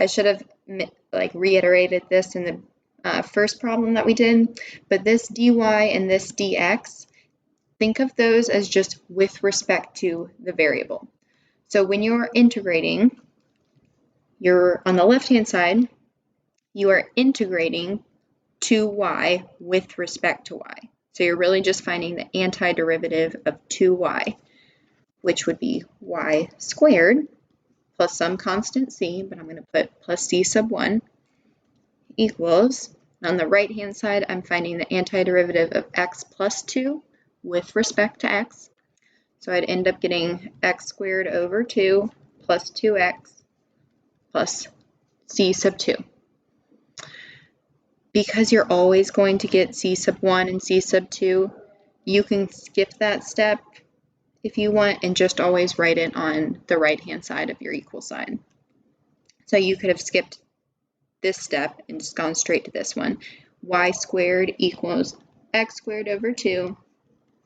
I should have reiterated this in the first problem that we did, but this dy and this dx, think of those as just with respect to the variable. So when you're integrating, you're on the left-hand side, you are integrating 2y with respect to y. So you're really just finding the antiderivative of 2y, which would be y squared plus some constant c, but I'm going to put plus c sub 1 equals, on the right-hand side, I'm finding the antiderivative of x plus 2 with respect to x. So I'd end up getting x squared over 2 plus 2x plus c sub 2. Because you're always going to get c sub 1 and c sub 2, you can skip that step if you want and just always write it on the right-hand side of your equal sign. So you could have skipped this step and just gone straight to this one. Y squared equals x squared over 2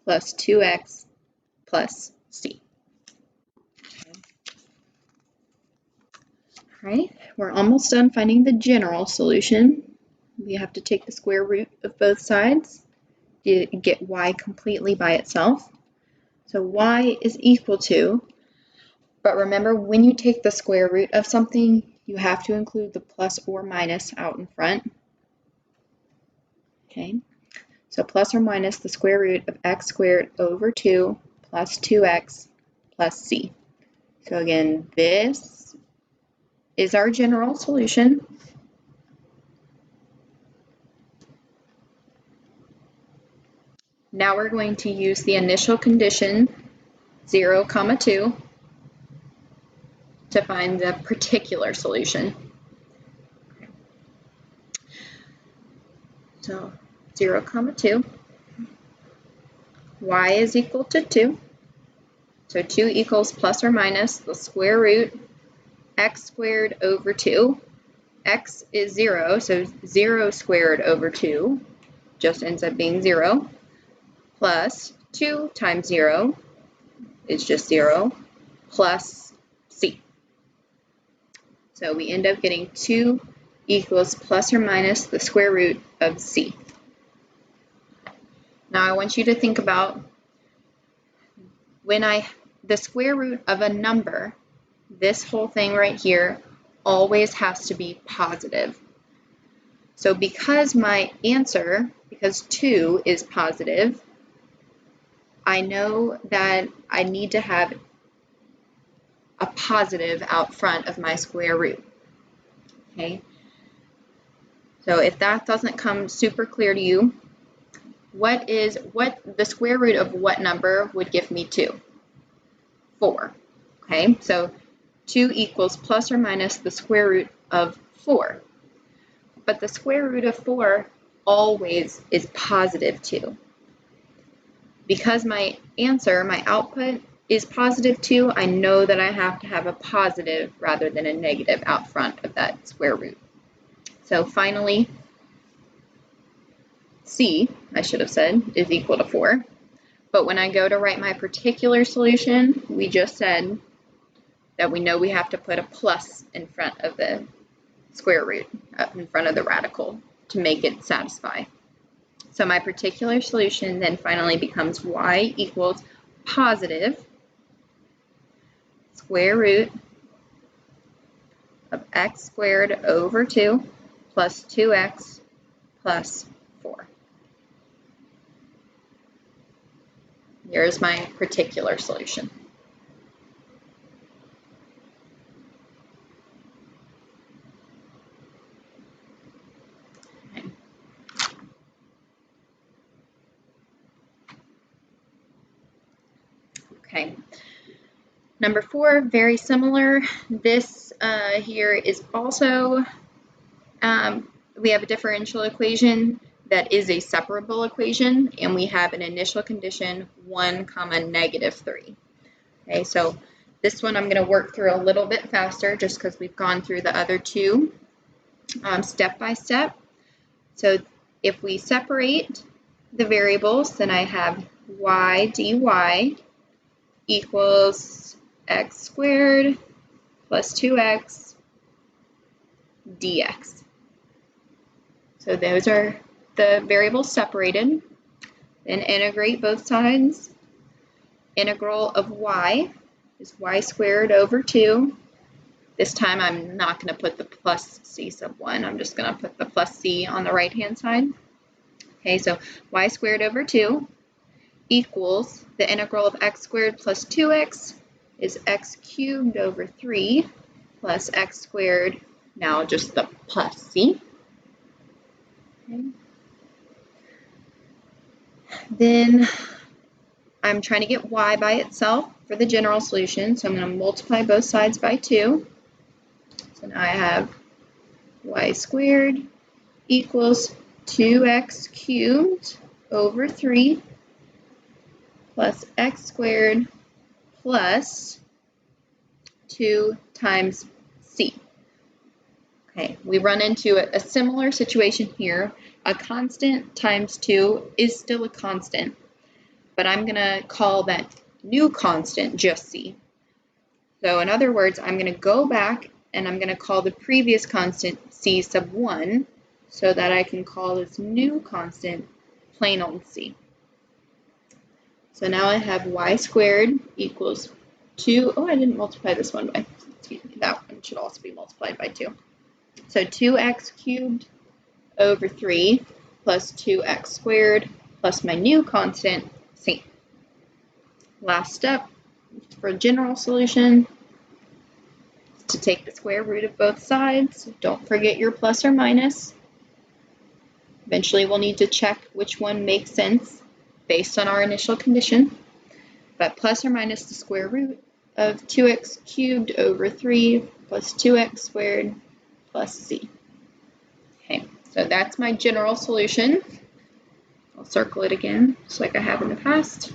plus 2x plus c. All right, we're almost done finding the general solution. We have to take the square root of both sides to get y completely by itself. So y is equal to, but remember when you take the square root of something, you have to include the plus or minus out in front. Okay, so plus or minus the square root of x squared over 2 plus 2x plus c. So again, this is our general solution. Now we're going to use the initial condition 0, 2 to find the particular solution. So 0, 2, y is equal to 2. So 2 equals plus or minus the square root x squared over 2. X is 0, so 0 squared over 2 just ends up being 0. Plus 2 times 0 is just 0, plus c. So we end up getting 2 equals plus or minus the square root of c. Now I want you to think about the square root of a number, this whole thing right here always has to be positive. So because my answer, because 2 is positive, I know that I need to have a positive out front of my square root. Okay? So if that doesn't come super clear to you, what the square root of what number would give me 2? 4. Okay? So 2 equals plus or minus the square root of 4. But the square root of 4 always is positive 2. Because my answer, my output, is positive 2, I know that I have to have a positive rather than a negative out front of that square root. So finally, c, I should have said, is equal to 4. But when I go to write my particular solution, we just said that we know we have to put a plus in front of the square root, up in front of the radical, to make it satisfy. So my particular solution then finally becomes y equals positive square root of x squared over 2 plus 2x plus 4. Here's my particular solution. Okay. Number 4, very similar. This here is also, we have a differential equation that is a separable equation, and we have an initial condition 1, negative 3. Okay, so this one I'm going to work through a little bit faster just because we've gone through the other two step by step. So if we separate the variables, then I have y dy equals x squared plus 2x dx. So those are the variables separated. Then integrate both sides. Integral of y is y squared over 2. This time I'm not going to put the plus c sub 1. I'm just going to put the plus c on the right-hand side. Okay, so y squared over 2 equals the integral of x squared plus 2x is x cubed over 3 plus x squared, now just the plus c. Okay. Then I'm trying to get y by itself for the general solution, so I'm going to multiply both sides by 2. So now I have y squared equals 2x cubed over 3 plus x squared plus 2 times c. Okay, we run into a similar situation here. A constant times 2 is still a constant, but I'm going to call that new constant just c. So in other words, I'm going to go back and I'm going to call the previous constant c sub 1 so that I can call this new constant plain old c. So now I have y squared equals 2, oh, I didn't multiply this one by, excuse me, that one should also be multiplied by 2. So 2x cubed over 3 plus 2x squared plus my new constant, c. Last step for general solution is to take the square root of both sides. Don't forget your plus or minus. Eventually we'll need to check which one makes sense based on our initial condition. But plus or minus the square root of 2x cubed over 3 plus 2x squared plus c. Okay, so that's my general solution. I'll circle it again, just like I have in the past.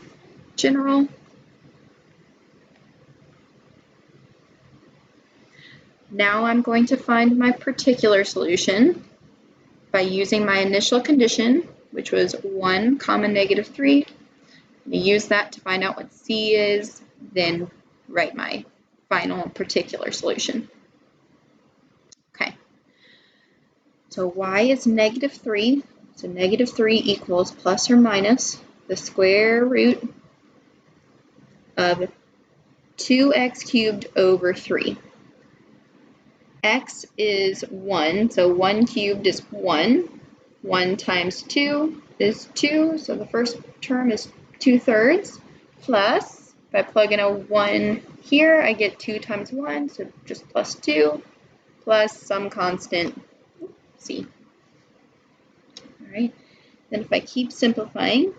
General. Now I'm going to find my particular solution by using my initial condition, which was 1 comma negative 3. I'm going to use that to find out what c is, then write my final particular solution. Okay, so y is negative 3. So negative 3 equals plus or minus the square root of 2x cubed over 3. X is 1, so 1 cubed is 1. 1 times 2 is 2, so the first term is 2/3, plus, if I plug in a 1 here, I get 2 times 1, so just plus 2, plus some constant, c. All right, then if I keep simplifying,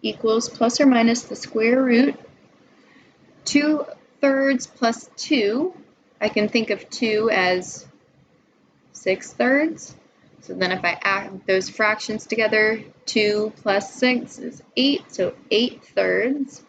equals plus or minus the square root, 2/3 plus 2, I can think of 2 as 6/3. So then if I add those fractions together, 2 plus 6 is 8, so 8/3